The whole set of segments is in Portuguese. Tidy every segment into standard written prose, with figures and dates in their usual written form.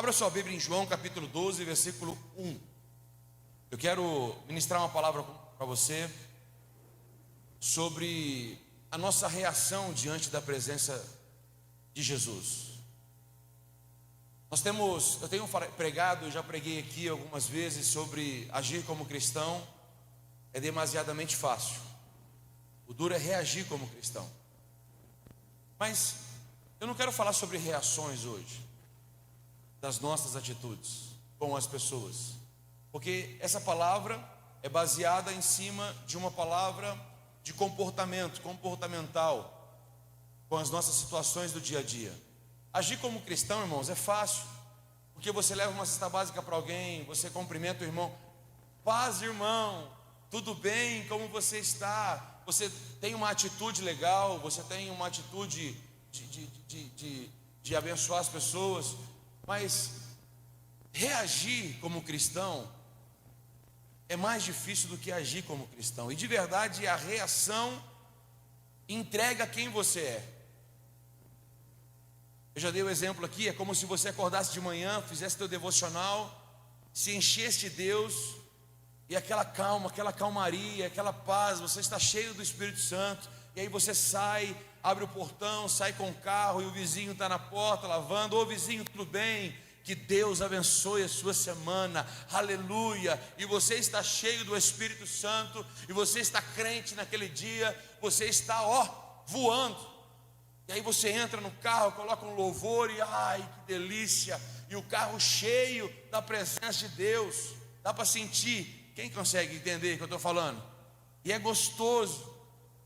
Abra sua Bíblia em João capítulo 12, versículo 1. Eu quero ministrar uma palavra para você sobre a nossa reação diante da presença de Jesus. Eu tenho pregado, já preguei aqui algumas vezes sobre agir como cristão é demasiadamente fácil. O duro é reagir como cristão. Mas eu não quero falar sobre reações hoje, das nossas atitudes com as pessoas, porque essa palavra é baseada em cima de uma palavra de comportamental, com as nossas situações do dia a dia. Agir como cristão, irmãos, é fácil, porque você leva uma cesta básica para alguém, você cumprimenta o irmão, paz, irmão, tudo bem, como você está? Você tem uma atitude legal, você tem uma atitude de abençoar as pessoas, mas reagir como cristão é mais difícil do que agir como cristão. E de verdade, a reação entrega quem você é. Eu já dei o exemplo aqui, é como se você acordasse de manhã, fizesse teu devocional, se enchesse de Deus, e aquela calma, aquela calmaria, aquela paz, você está cheio do Espírito Santo, e aí você sai, abre o portão, sai com o carro, e o vizinho está na porta lavando. Ô vizinho, tudo bem? Que Deus abençoe a sua semana, aleluia. E você está cheio do Espírito Santo, e você está crente naquele dia, você está voando. E aí você entra no carro, coloca um louvor e ai, que delícia. E o carro cheio da presença de Deus. Dá para sentir, quem consegue entender o que eu estou falando? E é gostoso.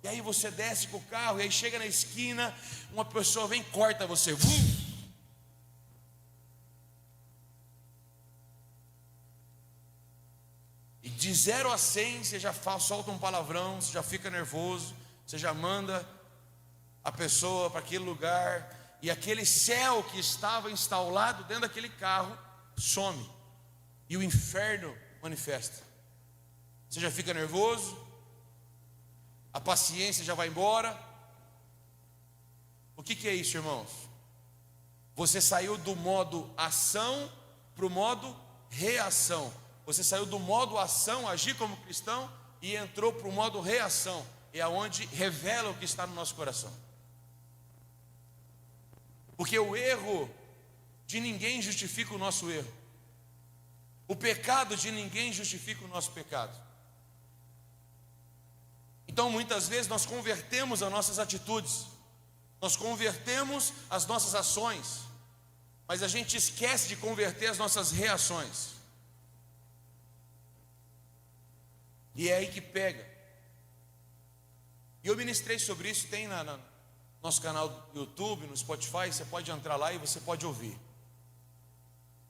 E aí você desce com o carro, e aí chega na esquina, uma pessoa vem e corta você. E de 0 a 100, você já solta um palavrão, você já fica nervoso, você já manda a pessoa para aquele lugar, e aquele céu que estava instalado dentro daquele carro some, e o inferno manifesta. Você já fica nervoso, a paciência já vai embora. O que é isso, irmãos? Você saiu do modo ação para o modo reação. Você saiu do modo ação, agir como cristão, e entrou para o modo reação. É onde revela o que está no nosso coração. Porque o erro de ninguém justifica o nosso erro. O pecado de ninguém justifica o nosso pecado. Então muitas vezes nós convertemos as nossas atitudes, nós convertemos as nossas ações, mas a gente esquece de converter as nossas reações. E é aí que pega. E eu ministrei sobre isso, tem no nosso canal do YouTube, no Spotify, você pode entrar lá e você pode ouvir.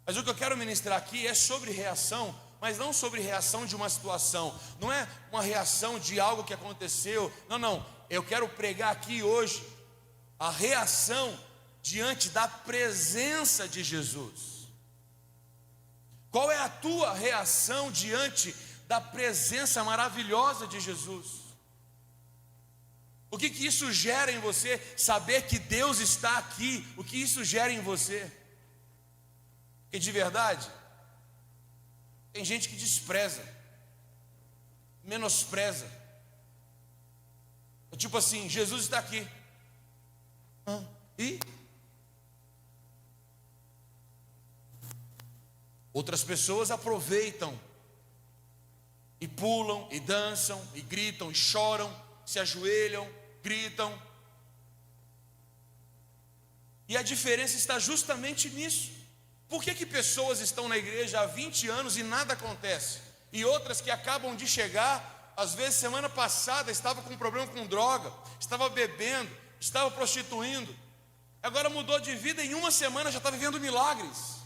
Mas o que eu quero ministrar aqui é sobre reação, mas não sobre reação de uma situação, não é uma reação de algo que aconteceu, não, eu quero pregar aqui hoje a reação diante da presença de Jesus. Qual é a tua reação diante da presença maravilhosa de Jesus? O que isso gera em você, saber que Deus está aqui, o que isso gera em você? Porque de verdade, tem gente que despreza, menospreza. É tipo assim, Jesus está aqui. E? Outras pessoas aproveitam, e pulam, e dançam, e gritam, e choram, se ajoelham, gritam. E a diferença está justamente nisso. Por que pessoas estão na igreja há 20 anos e nada acontece? E outras que acabam de chegar, às vezes semana passada estava com um problema com droga, estava bebendo, estava prostituindo, agora mudou de vida, em uma semana já está vivendo milagres,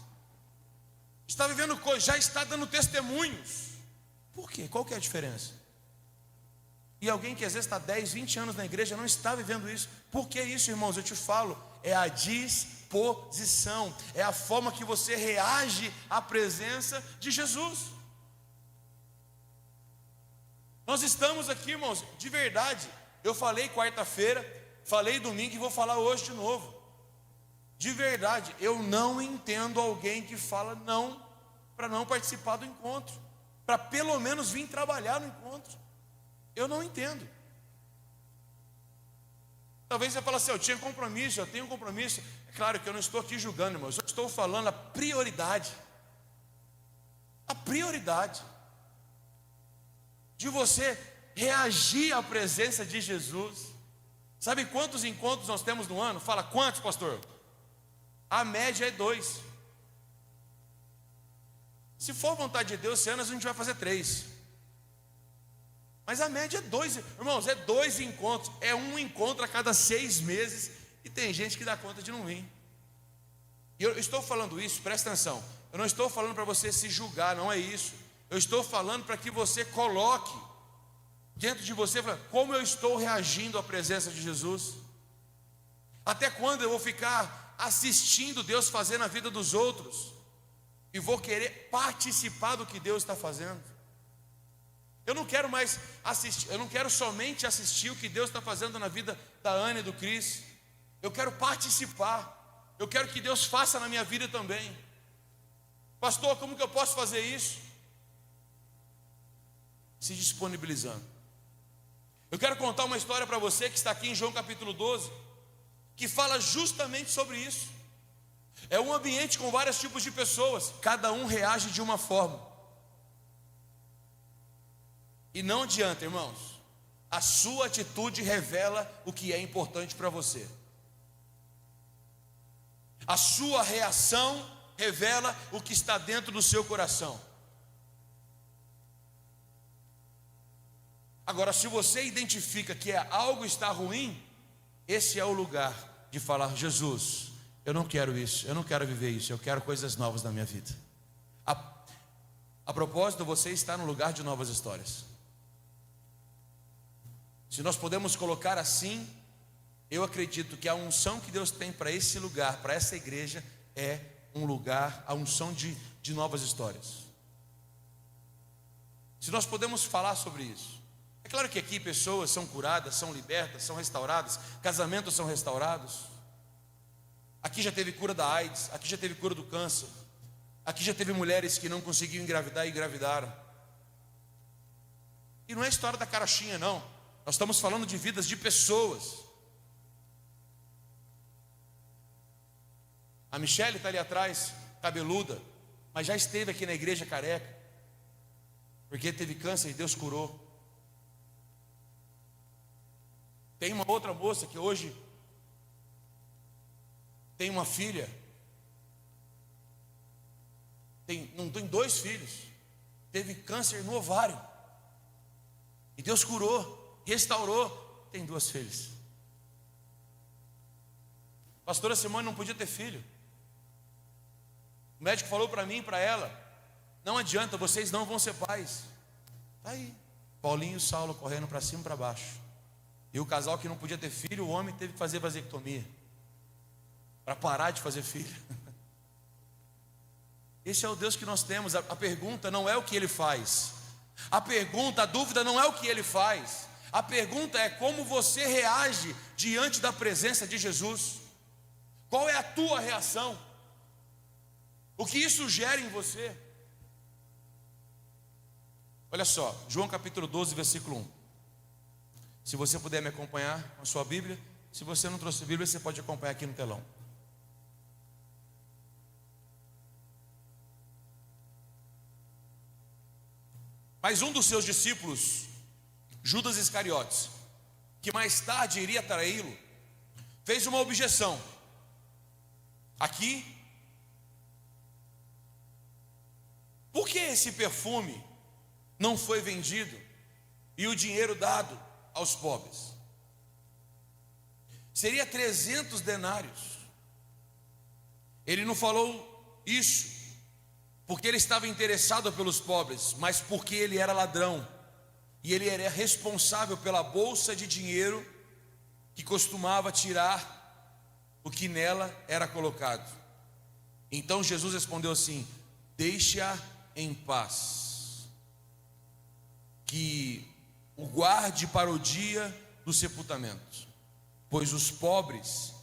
está vivendo coisas, já está dando testemunhos. Por quê? Qual que é a diferença? E alguém que às vezes está 10, 20 anos na igreja não está vivendo isso. Por que isso, irmãos? Eu te falo, é a disposição, é a forma que você reage à presença de Jesus. Nós estamos aqui, irmãos, de verdade. Eu falei quarta-feira, falei domingo e vou falar hoje de novo. De verdade, eu não entendo alguém que fala não para não participar do encontro, para pelo menos vir trabalhar no encontro. Eu não entendo. Talvez você fale assim, eu tinha compromisso, eu tenho compromisso. É claro que eu não estou aqui julgando, irmãos, eu estou falando a prioridade. A prioridade de você reagir à presença de Jesus. Sabe quantos encontros nós temos no ano? Fala, quantos, pastor? A média é 2. Se for vontade de Deus, esse ano a gente vai fazer 3. Mas a média é 2, irmãos, é 2 encontros. É um encontro a cada 6 meses. E tem gente que dá conta de não vir. E eu estou falando isso, presta atenção. Eu não estou falando para você se julgar, não é isso. Eu estou falando para que você coloque dentro de você, como eu estou reagindo à presença de Jesus. Até quando eu vou ficar assistindo Deus fazer na vida dos outros e vou querer participar do que Deus está fazendo? Eu não quero mais assistir, eu não quero somente assistir o que Deus está fazendo na vida da Ana e do Cris. Eu quero participar. Eu quero que Deus faça na minha vida também. Pastor, como que eu posso fazer isso? Se disponibilizando. Eu quero contar uma história para você que está aqui em João capítulo 12, que fala justamente sobre isso. É um ambiente com vários tipos de pessoas, cada um reage de uma forma. E não adianta, irmãos, a sua atitude revela o que é importante para você. A sua reação revela o que está dentro do seu coração. Agora, se você identifica que algo está ruim, esse é o lugar de falar, Jesus, eu não quero isso, eu não quero viver isso, eu quero coisas novas na minha vida. A propósito, você está no lugar de novas histórias. Se nós podemos colocar assim, eu acredito que a unção que Deus tem para esse lugar, para essa igreja, é um lugar, a unção de novas histórias. Se nós podemos falar sobre isso. É claro que aqui pessoas são curadas, são libertas, são restauradas, casamentos são restaurados. Aqui já teve cura da AIDS, aqui já teve cura do câncer, aqui já teve mulheres que não conseguiam engravidar e engravidaram. E não é história da carochinha, não. Nós estamos falando de vidas de pessoas. A Michele está ali atrás, cabeluda, mas já esteve aqui na igreja careca, porque teve câncer e Deus curou. Tem uma outra moça que hoje tem uma filha, não tem 2 filhos, teve câncer no ovário, e Deus curou, restaurou, tem 2 filhas. Pastora Simone não podia ter filho. O médico falou para mim e para ela, não adianta, vocês não vão ser pais. Está aí, Paulinho e Saulo correndo para cima e para baixo. E o casal que não podia ter filho, o homem teve que fazer vasectomia para parar de fazer filho. Esse é o Deus que nós temos. A pergunta não é o que Ele faz. A dúvida não é o que Ele faz. A pergunta é como você reage diante da presença de Jesus. Qual é a tua reação? O que isso gera em você? Olha só, João capítulo 12, versículo 1. Se você puder me acompanhar com a sua Bíblia. Se você não trouxe Bíblia, você pode acompanhar aqui no telão. Mas um dos seus discípulos, Judas Iscariotes, que mais tarde iria traí-lo, fez uma objeção. Aqui, por que esse perfume não foi vendido e o dinheiro dado aos pobres? Seria 300 denários. Ele não falou isso porque ele estava interessado pelos pobres, mas porque ele era ladrão e ele era responsável pela bolsa de dinheiro que costumava tirar o que nela era colocado. Então Jesus respondeu assim: deixe-a em paz, que o guarde para o dia do sepultamento, pois os pobres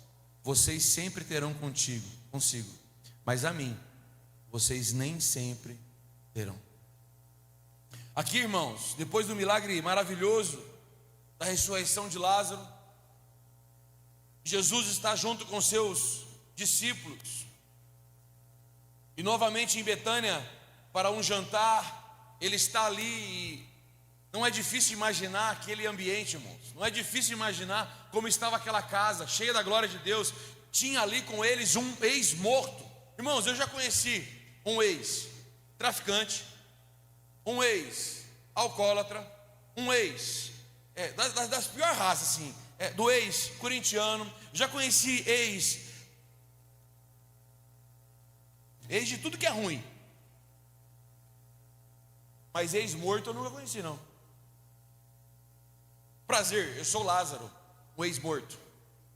vocês sempre terão consigo, mas a mim, vocês nem sempre terão. Aqui, irmãos, depois do milagre maravilhoso da ressurreição de Lázaro, Jesus está junto com seus discípulos, e novamente em Betânia, para um jantar. Ele está ali, e não é difícil imaginar aquele ambiente, irmãos. Não é difícil imaginar como estava aquela casa, cheia da glória de Deus. Tinha ali com eles um ex-morto. Irmãos, eu já conheci um ex-traficante, um ex-alcoólatra, um ex das piores raças, assim, do ex-corintiano. Já conheci ex de tudo que é ruim. Mas ex-morto eu nunca conheci, não. Prazer, eu sou Lázaro, o ex-morto.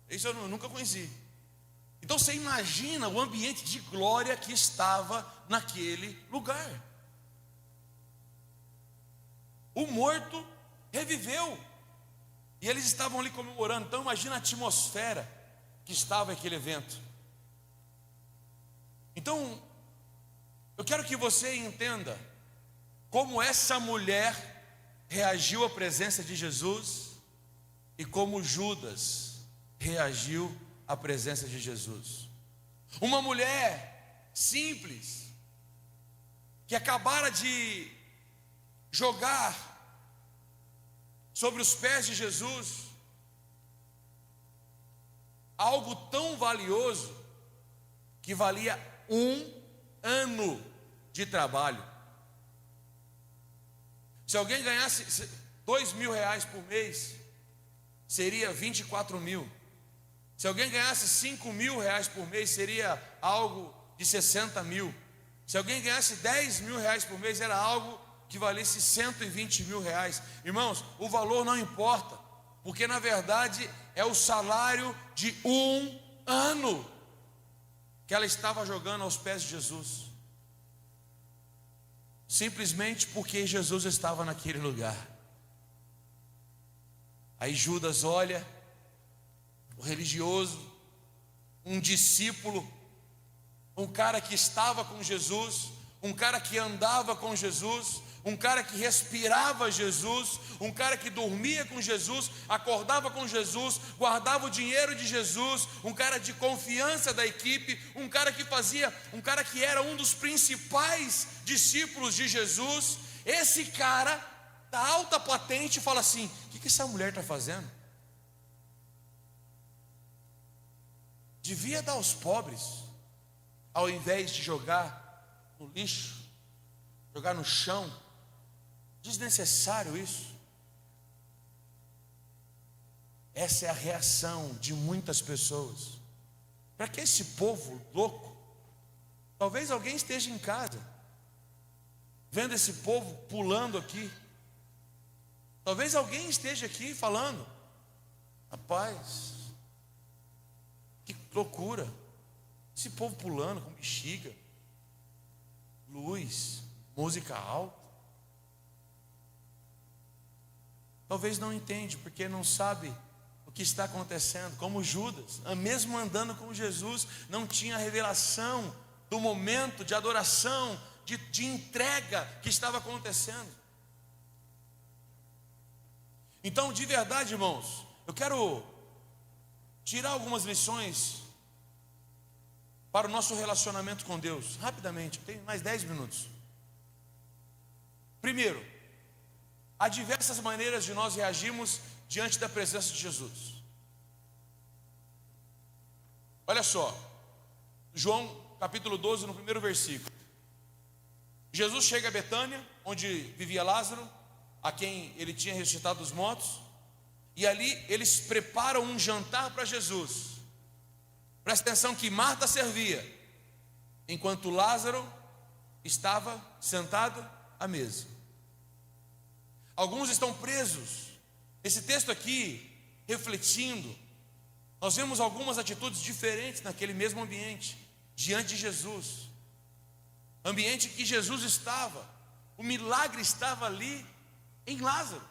Isso eu nunca conheci. Então você imagina o ambiente de glória que estava naquele lugar. O morto reviveu, e eles estavam ali comemorando. Então imagina a atmosfera que estava aquele evento. Então eu quero que você entenda como essa mulher reagiu à presença de Jesus e como Judas reagiu à presença de Jesus. Uma mulher simples, que acabara de jogar sobre os pés de Jesus algo tão valioso que valia 1 ano de trabalho. Se alguém ganhasse R$2.000 por mês, seria 24 mil. Se alguém ganhasse R$5.000 por mês, seria algo de 60 mil. Se alguém ganhasse R$10.000 por mês, era algo que valesse R$120.000. Irmãos, o valor não importa, porque na verdade é o salário de 1 ano que ela estava jogando aos pés de Jesus, simplesmente porque Jesus estava naquele lugar. Aí Judas olha, o religioso, um discípulo, um cara que estava com Jesus, um cara que andava com Jesus, um cara que respirava Jesus, um cara que dormia com Jesus, acordava com Jesus, guardava o dinheiro de Jesus, um cara de confiança da equipe, um cara que era um dos principais discípulos de Jesus. Esse cara da alta patente fala assim: o que essa mulher está fazendo? Devia dar aos pobres, ao invés de jogar no lixo, jogar no chão. Desnecessário isso. Essa é a reação de muitas pessoas. Para que esse povo louco? Talvez alguém esteja em casa vendo esse povo pulando aqui. Talvez alguém esteja aqui falando: rapaz, que loucura, esse povo pulando com bexiga, luz, música alta. Talvez não entende, porque não sabe o que está acontecendo. Como Judas, mesmo andando com Jesus, não tinha a revelação do momento de adoração, de entrega que estava acontecendo. Então, de verdade, irmãos, eu quero tirar algumas lições para o nosso relacionamento com Deus, rapidamente. Eu tenho mais 10 minutos. Primeiro, há diversas maneiras de nós reagirmos diante da presença de Jesus. Olha só, João capítulo 12, no primeiro versículo. Jesus chega a Betânia, onde vivia Lázaro, a quem ele tinha ressuscitado dos mortos, e ali eles preparam um jantar para Jesus. Presta atenção que Marta servia, enquanto Lázaro estava sentado à mesa. Alguns estão presos. Esse texto aqui, refletindo, nós vemos algumas atitudes diferentes naquele mesmo ambiente, diante de Jesus. Ambiente que Jesus estava, o milagre estava ali em Lázaro.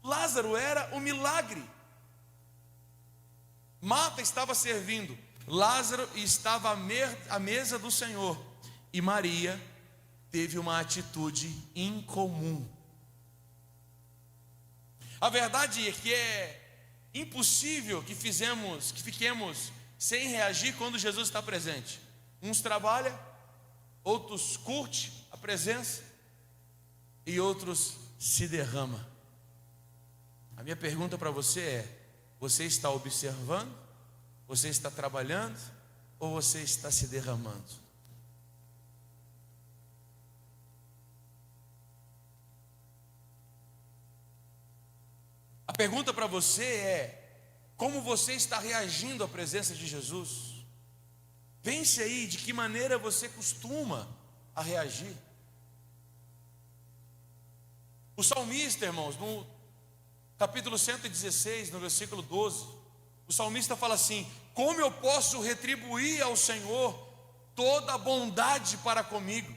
Lázaro era o milagre. Marta estava servindo, Lázaro estava à mesa do Senhor, e Maria teve uma atitude incomum. A verdade é que é impossível que fiquemos sem reagir quando Jesus está presente. Uns trabalham, outros curtem a presença e outros se derramam. A minha pergunta para você é: você está observando? Você está trabalhando? Ou você está se derramando? A pergunta para você é: como você está reagindo à presença de Jesus? Pense aí de que maneira você costuma a reagir. O salmista, irmãos, no capítulo 116, no versículo 12, o salmista fala assim: como eu posso retribuir ao Senhor toda a bondade para comigo?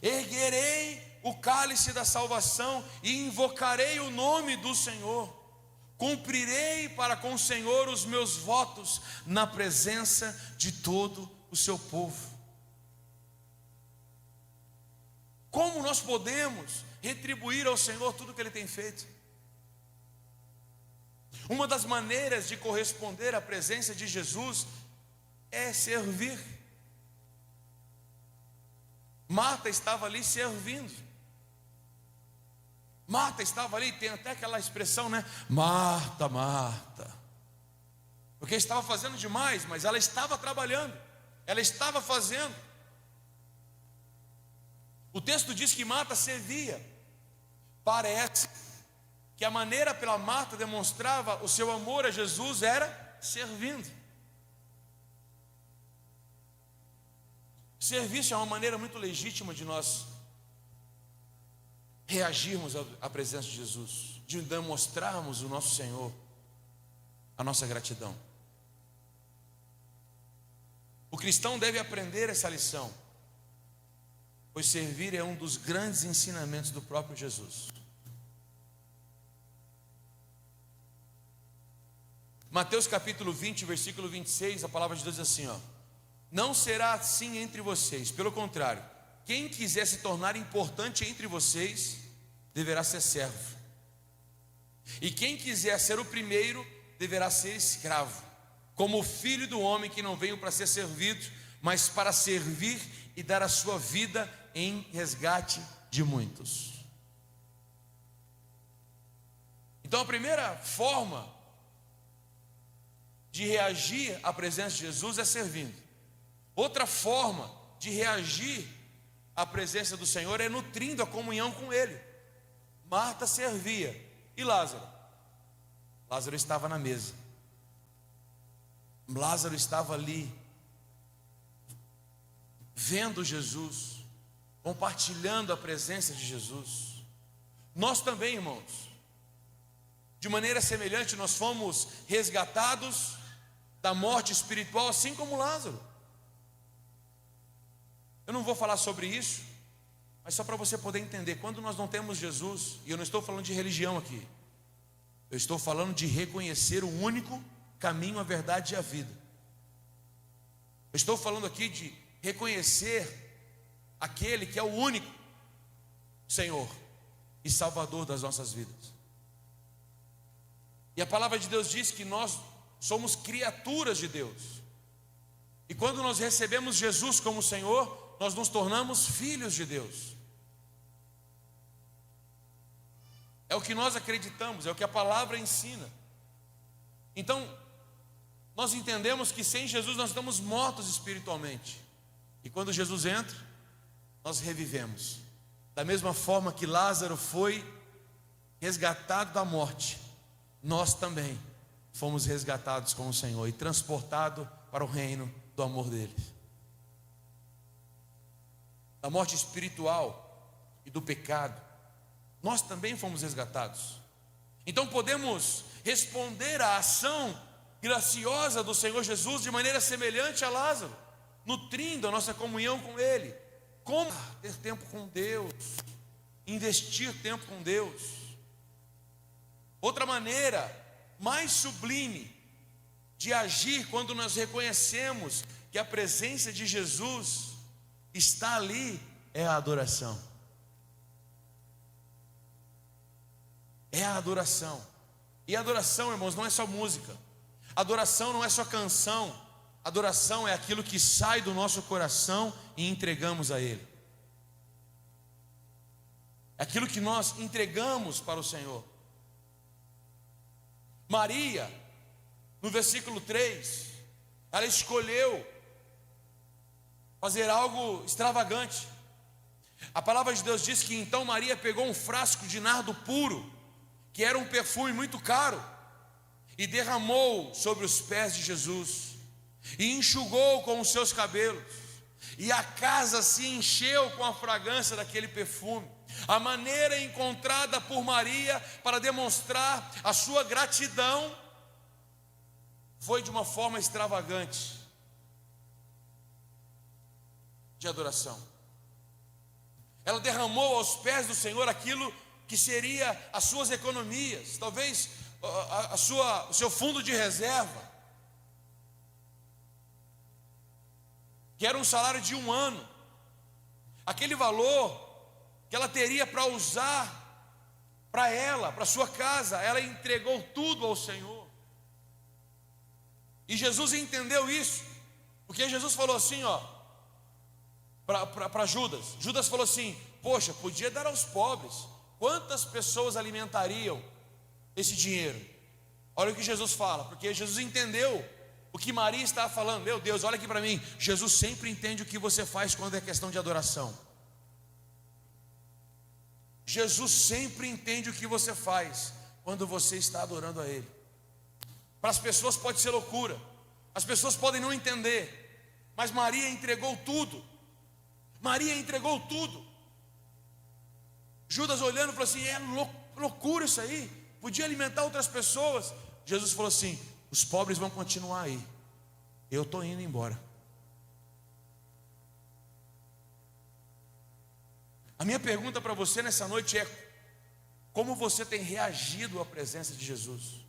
Erguerei o cálice da salvação e invocarei o nome do Senhor. Cumprirei para com o Senhor os meus votos na presença de todo o seu povo. Como nós podemos retribuir ao Senhor tudo que Ele tem feito? Uma das maneiras de corresponder à presença de Jesus é servir. Marta estava ali servindo. Marta estava ali, tem até aquela expressão, né? Marta, Marta. Porque estava fazendo demais, mas ela estava trabalhando, ela estava fazendo. O texto diz que Marta servia. Parece que a maneira pela Marta demonstrava o seu amor a Jesus era servindo. Serviço é uma maneira muito legítima de nós reagirmos à presença de Jesus, de demonstrarmos o nosso Senhor, a nossa gratidão. O cristão deve aprender essa lição, pois servir é um dos grandes ensinamentos do próprio Jesus. Mateus capítulo 20, versículo 26, a palavra de Deus diz assim, não será assim entre vocês, pelo contrário, quem quiser se tornar importante entre vocês, deverá ser servo. E quem quiser ser o primeiro, deverá ser escravo, como o filho do homem que não veio para ser servido, mas para servir e dar a sua vida em resgate de muitos. Então a primeira forma de reagir à presença de Jesus é servindo. Outra forma de reagir à presença do Senhor é nutrindo a comunhão com Ele. Marta servia. E Lázaro? Lázaro estava na mesa. Lázaro estava ali, vendo Jesus, compartilhando a presença de Jesus. Nós também, irmãos, de maneira semelhante, nós fomos resgatados da morte espiritual, assim como Lázaro. Eu não vou falar sobre isso, mas só para você poder entender, quando nós não temos Jesus, e eu não estou falando de religião aqui, eu estou falando de reconhecer o único caminho, a verdade e a vida. Eu estou falando aqui de reconhecer aquele que é o único Senhor e Salvador das nossas vidas. E a palavra de Deus diz que nós somos criaturas de Deus. E quando nós recebemos Jesus como Senhor, nós nos tornamos filhos de Deus. É o que nós acreditamos, é o que a palavra ensina. Então, nós entendemos que sem Jesus nós estamos mortos espiritualmente. E quando Jesus entra, nós revivemos. Da mesma forma que Lázaro foi resgatado da morte, nós também fomos resgatados com o Senhor e transportados para o reino do amor dele. Da morte espiritual e do pecado, nós também fomos resgatados. Então podemos responder à ação graciosa do Senhor Jesus de maneira semelhante a Lázaro, nutrindo a nossa comunhão com Ele. Como ter tempo com Deus, investir tempo com Deus. Outra maneira mais sublime de agir quando nós reconhecemos que a presença de Jesus está ali é a adoração. É a adoração. E a adoração, irmãos, não é só música. Adoração não é só canção. Adoração é aquilo que sai do nosso coração e entregamos a Ele. É aquilo que nós entregamos para o Senhor. Maria, no versículo 3, ela escolheu fazer algo extravagante. A palavra de Deus diz que então Maria pegou um frasco de nardo puro, que era um perfume muito caro, e derramou sobre os pés de Jesus, e enxugou com os seus cabelos, e a casa se encheu com a fragrância daquele perfume. A maneira encontrada por Maria para demonstrar a sua gratidão foi de uma forma extravagante de adoração. Ela derramou aos pés do Senhor aquilo que seria as suas economias, talvez o seu fundo de reserva, que era um salário de um ano, aquele valor que ela teria para usar para ela, para sua casa. Ela entregou tudo ao Senhor. E Jesus entendeu isso, porque Jesus falou assim, para Judas. Judas falou assim: poxa, podia dar aos pobres. Quantas pessoas alimentariam esse dinheiro? Olha o que Jesus fala, porque Jesus entendeu o que Maria estava falando. Meu Deus, olha aqui para mim. Jesus sempre entende o que você faz quando é questão de adoração. Jesus sempre entende o que você faz quando você está adorando a Ele. Para as pessoas pode ser loucura, as pessoas podem não entender, mas Maria entregou tudo. Maria entregou tudo. Judas olhando falou assim: é loucura isso aí, podia alimentar outras pessoas. Jesus falou assim: os pobres vão continuar aí, eu estou indo embora. A minha pergunta para você nessa noite é: como você tem reagido à presença de Jesus?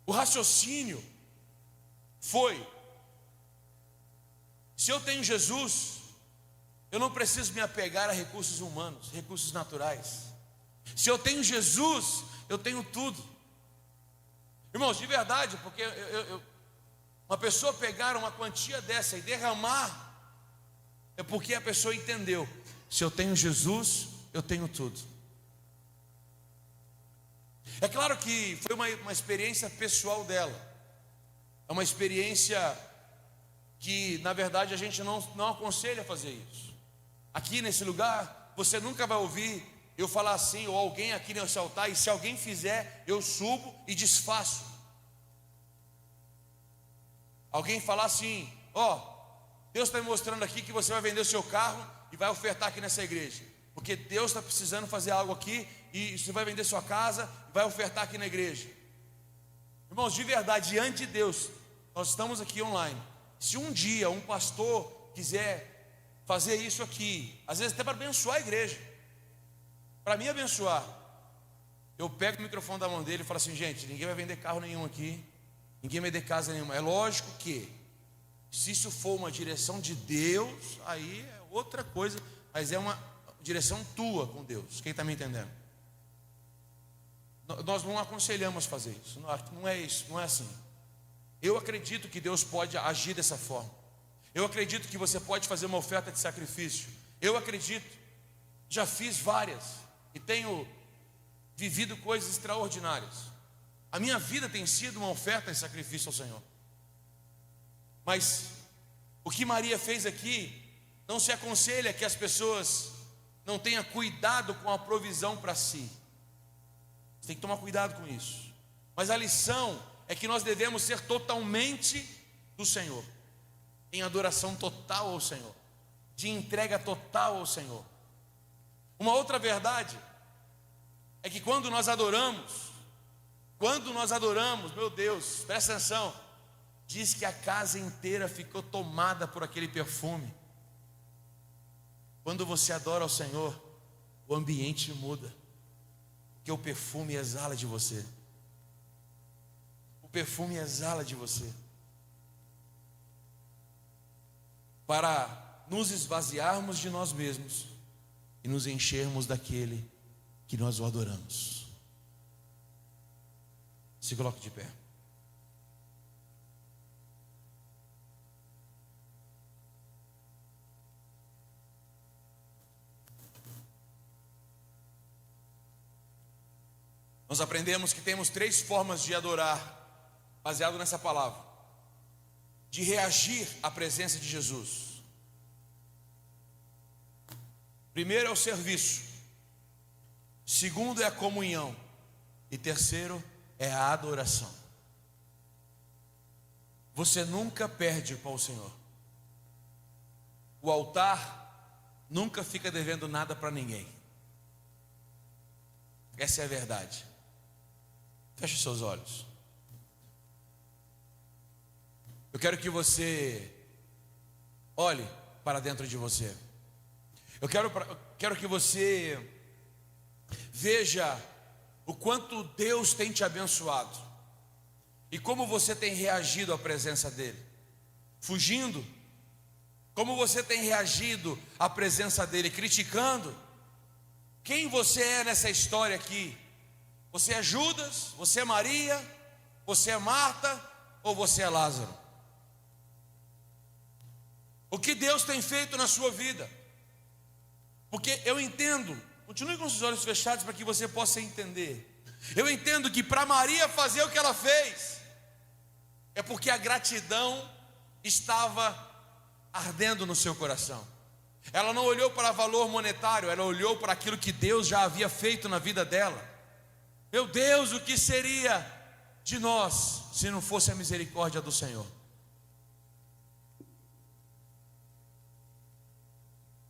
O raciocínio foi: se eu tenho Jesus, eu não preciso me apegar a recursos humanos, recursos naturais. Se eu tenho Jesus, eu tenho tudo. Irmãos, de verdade, porque uma pessoa pegar uma quantia dessa e derramar, é porque a pessoa entendeu: se eu tenho Jesus, eu tenho tudo. É claro que foi uma experiência pessoal dela. É uma experiência que, na verdade, a gente não aconselha a fazer isso. Aqui nesse lugar, você nunca vai ouvir eu falar assim, ou alguém aqui nesse altar, e se alguém fizer, eu subo e desfaço. Alguém falar assim: Deus está me mostrando aqui que você vai vender o seu carro e vai ofertar aqui nessa igreja, porque Deus está precisando fazer algo aqui, e você vai vender sua casa e vai ofertar aqui na igreja. Irmãos, de verdade, diante de Deus, nós estamos aqui online. Se um dia um pastor quiser fazer isso aqui, às vezes até para abençoar a igreja, para me abençoar, eu pego o microfone da mão dele e falo assim: gente, ninguém vai vender carro nenhum aqui, ninguém vai vender casa nenhuma. É lógico que, se isso for uma direção de Deus, aí é outra coisa, mas é uma direção tua com Deus. Quem está me entendendo? Nós não aconselhamos fazer isso, não é isso, não é assim. Eu acredito que Deus pode agir dessa forma. Eu acredito que você pode fazer uma oferta de sacrifício. Eu acredito, já fiz várias e tenho vivido coisas extraordinárias. A minha vida tem sido uma oferta de sacrifício ao Senhor. Mas o que Maria fez aqui, não se aconselha que as pessoas não tenham cuidado com a provisão para si. Você tem que tomar cuidado com isso. Mas a lição é que nós devemos ser totalmente do Senhor, em adoração total ao Senhor, de entrega total ao Senhor. Uma outra verdade é que quando nós adoramos, meu Deus, presta atenção, diz que a casa inteira ficou tomada por aquele perfume. Quando você adora ao Senhor, o ambiente muda. Porque o perfume exala de você. O perfume exala de você. Para nos esvaziarmos de nós mesmos e nos enchermos daquele que nós o adoramos. Se coloque de pé. Nós aprendemos que temos 3 formas de adorar, baseado nessa palavra, de reagir à presença de Jesus. Primeiro é o serviço, segundo é a comunhão, e terceiro é a adoração. Você nunca perde para o Senhor. O altar nunca fica devendo nada para ninguém. Essa é a verdade. Feche os seus olhos. Eu quero que você olhe para dentro de você. Eu quero que você veja o quanto Deus tem te abençoado e como você tem reagido à presença dEle. Fugindo? Como você tem reagido à presença dEle? Criticando? Quem você é nessa história aqui? Você é Judas? Você é Maria? Você é Marta? Ou você é Lázaro? O que Deus tem feito na sua vida? Porque eu entendo, continue com os olhos fechados para que você possa entender. Eu entendo que para Maria fazer o que ela fez, é porque a gratidão estava ardendo no seu coração. Ela não olhou para valor monetário, ela olhou para aquilo que Deus já havia feito na vida dela. Meu Deus, o que seria de nós se não fosse a misericórdia do Senhor?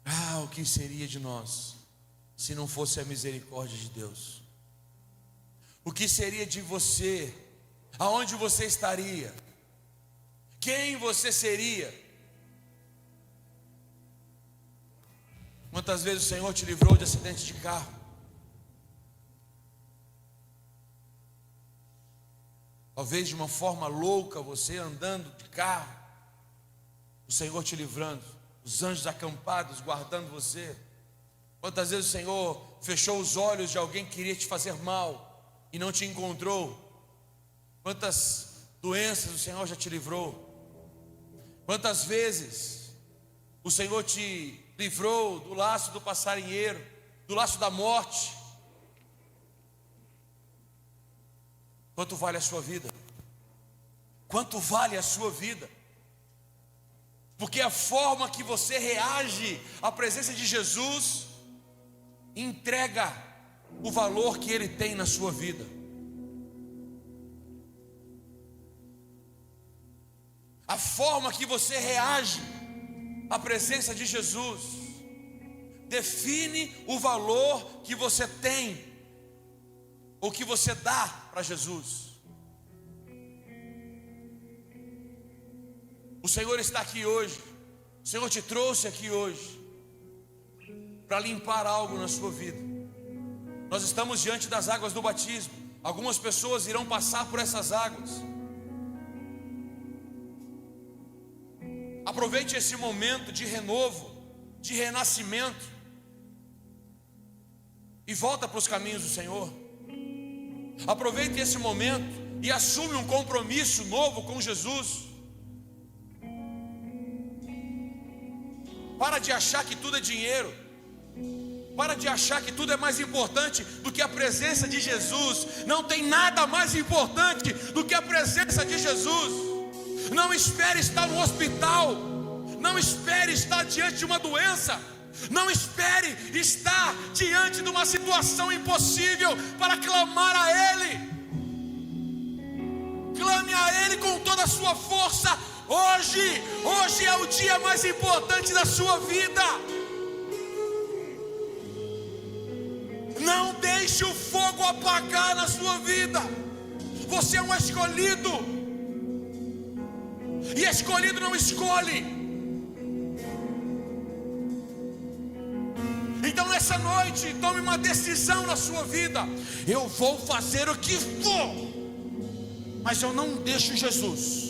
Ah, o que seria de nós se não fosse a misericórdia de Deus? O que seria de você? Aonde você estaria? Quem você seria? Quantas vezes o Senhor te livrou de acidente de carro? Talvez de uma forma louca, você andando de carro, o Senhor te livrando, os anjos acampados guardando você. Quantas vezes o Senhor fechou os olhos de alguém que queria te fazer mal e não te encontrou? Quantas doenças o Senhor já te livrou? Quantas vezes o Senhor te livrou do laço do passarinheiro, do laço da morte? Quanto vale a sua vida? Quanto vale a sua vida? Porque a forma que você reage à presença de Jesus entrega o valor que Ele tem na sua vida. A forma que você reage à presença de Jesus define o valor que você tem, ou que você dá para Jesus. O Senhor está aqui hoje. O Senhor te trouxe aqui hoje para limpar algo na sua vida. Nós estamos diante das águas do batismo. Algumas pessoas irão passar por essas águas. Aproveite esse momento de renovo, de renascimento, e volta para os caminhos do Senhor. Aproveite esse momento e assume um compromisso novo com Jesus. Para de achar que tudo é dinheiro. Para de achar que tudo é mais importante do que a presença de Jesus. Não tem nada mais importante do que a presença de Jesus. Não espere estar no hospital. Não espere estar diante de uma doença. Não espere estar diante de uma situação impossível para clamar a Ele. Clame a Ele com toda a sua força. Hoje é o dia mais importante da sua vida. Não deixe o fogo apagar na sua vida. Você é um escolhido. E escolhido não escolhe. Então essa noite, tome uma decisão na sua vida: eu vou fazer o que for, mas eu não deixo Jesus.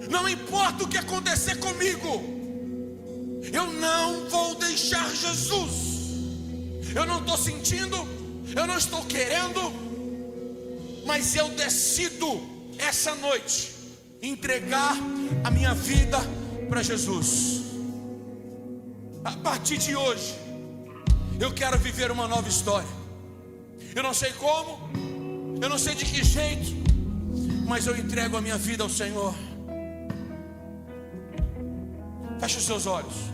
Não importa o que acontecer comigo, eu não vou deixar Jesus. Eu não estou sentindo, eu não estou querendo, mas eu decido essa noite entregar a minha vida para Jesus. A partir de hoje, eu quero viver uma nova história. Eu não sei como, eu não sei de que jeito, mas eu entrego a minha vida ao Senhor. Feche os seus olhos.